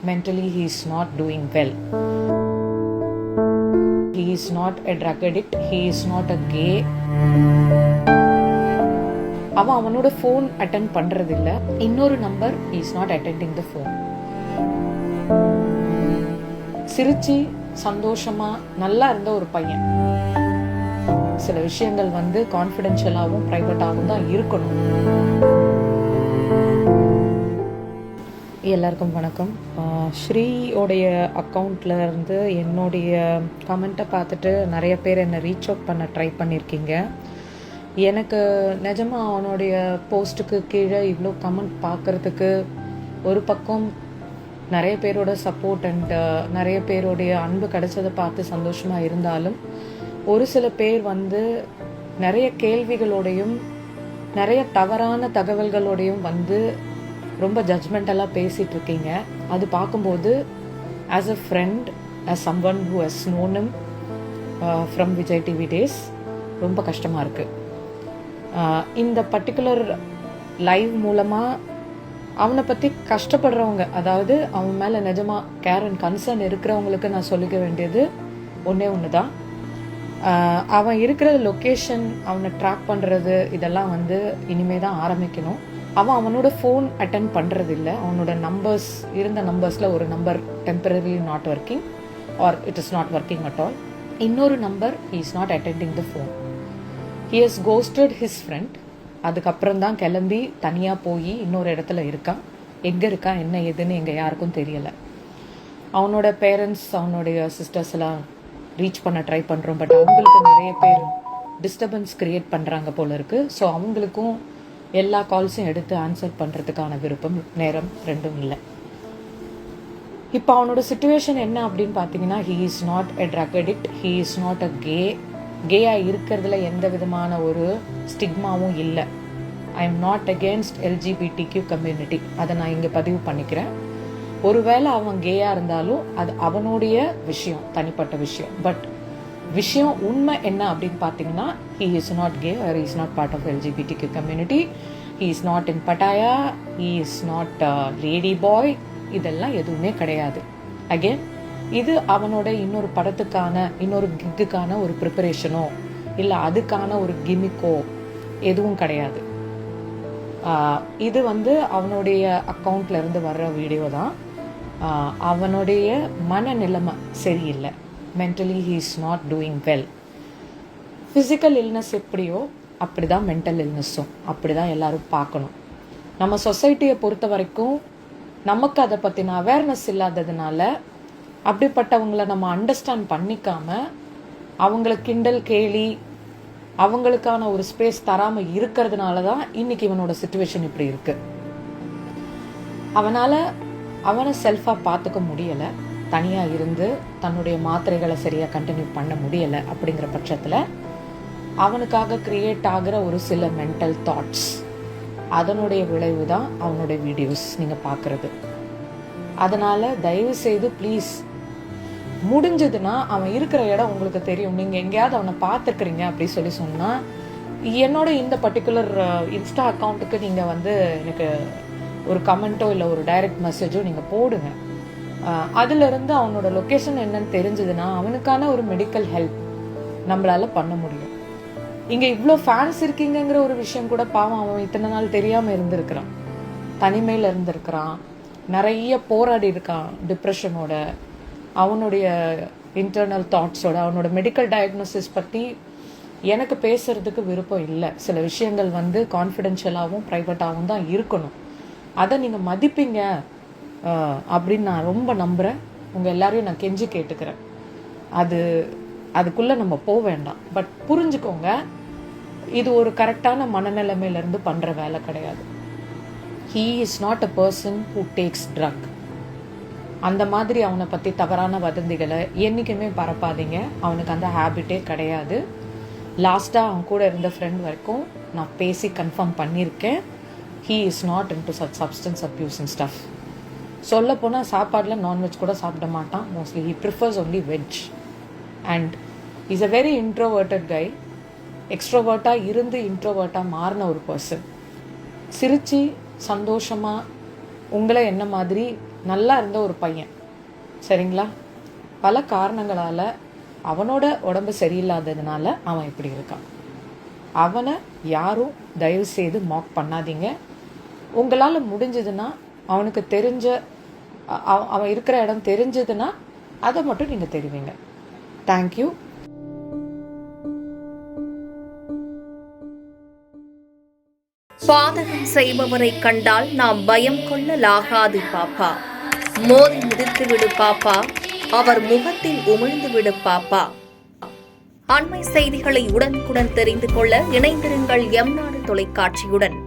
mentally he is not doing well. He is not a drug addict, he is not a gay. அவனோட phone attend பண்றதில்ல. இன்னொரு number he is not attending the phone. சிரிச்சு சந்தோஷமா நல்லா இருந்த ஒரு பையன். சில விஷயங்கள் கான்ஃபிடென்ஷியலாகவும் ப்ரைவேட்டாகவும் தான் இருக்கணும். எல்லாருக்கும் வணக்கம். ஸ்ரீயோடைய அக்கௌண்ட்ல இருந்து என்னுடைய கமெண்ட்டை பார்த்துட்டு நிறைய பேர் என்னை ரீச் அவுட் பண்ண ட்ரை பண்ணியிருக்கீங்க. எனக்கு நிஜமாக அவனுடைய போஸ்ட்டுக்கு கீழே இவ்வளோ கமெண்ட் பார்க்குறதுக்கு ஒரு பக்கம் நிறைய பேரோட சப்போர்ட் அண்ட் நிறைய பேருடைய அன்பு கிடைச்சதை பார்த்து சந்தோஷமாக இருந்தாலும், ஒரு சில பேர் நிறைய கேள்விகளோடையும் நிறைய தவறான தகவல்களோடையும் ரொம்ப ஜட்ஜ்மெண்டலாக பேசிகிட்டு இருக்கீங்க. அது பார்க்கும்போது as a friend, as someone who has known him from Vijay TV days ரொம்ப கஷ்டமாக இருக்குது. இந்த பர்டிகுலர் லைவ் மூலமாக அவனை பற்றி கஷ்டப்படுறவங்க, அதாவது அவன் மேலே நிஜமாக கேர் அண்ட் கன்சர்ன் இருக்கிறவங்களுக்கு நான் சொல்லிக்க வேண்டியது ஒன்று தான். அவன் இருக்கிற லொக்கேஷன், அவனை ட்ராக் பண்ணுறது, இதெல்லாம் இனிமே தான் ஆரம்பிக்கணும். அவனோட ஃபோன் அட்டெண்ட் பண்ணுறதில்ல. அவனோட நம்பர்ஸ், இருந்த நம்பர்ஸில் ஒரு number temporary not working or it is not working at all. இன்னொரு number he is not attending the phone. He has ghosted his friend. அதுக்கப்புறம் தான் கிளம்பி தனியாக போய் இன்னொரு இடத்துல இருக்கான். எங்கே இருக்கான், என்ன ஏதுன்னு எங்கள் யாருக்கும் தெரியலை. அவனோட பேரண்ட்ஸ், அவனுடைய சிஸ்டர்ஸ் எல்லாம் ரீச் பண்ண ட்ரை பண்ணுறோம். பட் அவங்களுக்கு நிறைய பேர் டிஸ்டர்பன்ஸ் க்ரியேட் பண்ணுறாங்க போல இருக்குது. ஸோ அவங்களுக்கும் எல்லா கால்ஸும் எடுத்து ஆன்சர் பண்ணுறதுக்கான விருப்பம், நேரம் ரெண்டும் இல்லை. இப்போ அவனோட சிச்சுவேஷன் என்ன அப்படின்னு பார்த்தீங்கன்னா, he is not a drug addict, he is not a கேயாக இருக்கிறதுல எந்த விதமான ஒரு ஸ்டிக்மாவும் இல்லை. I am not against LGBTQ community, அதை நான் இங்கே பதிவு பண்ணிக்கிறேன். ஒருவேளை அவன் கேயாக இருந்தாலும் அது அவனுடைய விஷயம், தனிப்பட்ட விஷயம். பட் விஷயம் உண்மை என்ன அப்படின்னு பார்த்தீங்கன்னா, he is not gay or he is not part of LGBTQ community, he is not in Pattaya, he is not lady boy, இதெல்லாம் எதுவுமே கிடையாது. அகெயின் இது அவனோட இன்னொரு படத்துக்கான, இன்னொரு கிக்குக்கான ஒரு ப்ரிப்பரேஷனோ இல்லை அதுக்கான ஒரு கிமிக்கோ எதுவும் கிடையாது. இது அவனுடைய அக்கௌண்ட்ல இருந்து வர்ற வீடியோ தான். அவனுடைய மனநிலைமை சரியில்லை. Mentally he is not doing well. Physical illness எப்படியோ அப்படி தான் மென்டல் இல்னஸும் அப்படி தான் எல்லாரும் பார்க்கணும். நம்ம சொசைட்டியை பொறுத்த வரைக்கும் நமக்கு அதை பற்றின அவேர்னஸ் இல்லாததுனால அப்படிப்பட்டவங்கள நம்ம அண்டர்ஸ்டாண்ட் பண்ணிக்காம அவங்கள கிண்டல் கேலி அவங்களுக்கான ஒரு ஸ்பேஸ் தராமல் இருக்கிறதுனால தான் இன்னைக்கு இவனோட சிச்சுவேஷன் இப்படி இருக்கு. அவனை செல்ஃபாக பார்த்துக்க முடியலை. தனியாக இருந்து தன்னுடைய மாத்திரைகளை சரியாக கண்டினியூ பண்ண முடியலை. அப்படிங்கிற பட்சத்தில் அவனுக்காக கிரியேட் ஆகிற ஒரு சில மென்டல் தாட்ஸ், அதனுடைய விளைவு தான் அவனுடைய வீடியோஸ் நீங்கள் பார்க்குறது. அதனால் தயவு செய்து ப்ளீஸ், முடிஞ்சதுன்னா அவன் இருக்கிற இடம் உங்களுக்கு தெரியும், நீங்கள் எங்கேயாவது அவனை பார்த்துருக்குறீங்க அப்படி சொன்னால் என்னோட இந்த பர்டிகுலர் இன்ஸ்டா அக்கௌண்ட்டுக்கு நீங்கள் எனக்கு ஒரு கமெண்ட்டோ இல்லை ஒரு டைரக்ட் மெசேஜோ நீங்கள் போடுங்க. அதிலிருந்து அவனோட லொக்கேஷன் என்னன்னு தெரிஞ்சதுன்னா அவனுக்கான ஒரு மெடிக்கல் ஹெல்ப் நம்மளால பண்ண முடியும். இங்கே இவ்வளோ ஃபேன்ஸ் இருக்கீங்கிற ஒரு விஷயம் கூட பாவம் அவன் இத்தனை நாள் தெரியாமல் இருந்திருக்கிறான், தனிமையில் இருந்திருக்கிறான், நிறைய போராடி இருக்கான் டிப்ரெஷனோட, அவனுடைய இன்டர்னல் தாட்ஸோட. அவனோட மெடிக்கல் டயக்னோசிஸ் பற்றி எனக்கு பேசுறதுக்கு விருப்பம் இல்லை. சில விஷயங்கள் கான்ஃபிடென்ஷியலாகவும் ப்ரைவேட்டாகவும் தான் இருக்கணும். அதை நீங்கள் மதிப்பீங்க அப்படின்னு நான் ரொம்ப நம்புகிறேன். உங்கள் எல்லாரையும் நான் கெஞ்சி கேட்டுக்கிறேன். அதுக்குள்ளே நம்ம போக வேண்டாம். பட் புரிஞ்சுக்கோங்க, இது ஒரு கரெக்டான மனநிலைமையிலேருந்து பண்ணுற வேலை கிடையாது. He is not a person who takes drug. அந்த மாதிரி அவனை பற்றி தவறான வதந்திகளை என்றைக்குமே பரப்பாதீங்க. அவனுக்கு அந்த ஹேபிட்டே கிடையாது. லாஸ்ட்டாக அவன் கூட இருந்த ஃப்ரெண்ட் வரைக்கும் நான் பேசி கன்ஃபார்ம் பண்ணியிருக்கேன். He is not into such substance abuse and stuff. சொல்ல போனால் சாப்பாடில் நான்வெஜ் கூட சாப்பிட மாட்டான். Mostly he prefers only veg. And is a very introverted guy. எக்ஸ்ட்ரோவர்ட்டாக இருந்து இன்ட்ரோவர்ட்டாக மாறின ஒரு பர்சன். சிரித்து சந்தோஷமாக உங்களை என்ன மாதிரி நல்லா இருந்த ஒரு பையன், சரிங்களா? பல காரணங்களால் அவனோட உடம்பு சரியில்லாததுனால அவன் இப்படி இருக்கான். அவனை யாரும் தயவு செய்து மாக் பண்ணாதீங்க. உங்களால் முடிஞ்சதுன்னா, அவனுக்கு தெரிஞ்ச அவன் இருக்கிற இடம் தெரிஞ்சதுன்னா அதை மட்டும் நீங்கள் தெரிவிங்க. தேங்க்யூ. பாதகம் செய்பவரை கண்டால் நாம் பயம் கொள்ளலாகாது பாப்பா. மோதி மிதித்து விடு பாப்பா, அவர் முகத்தில் உமிழ்ந்து விடு பாப்பா. அண்மை செய்திகளை உடனுக்குடன் தெரிந்து கொள்ள இணைந்திருங்கள் எம் நாடு தொலைக்காட்சியுடன்.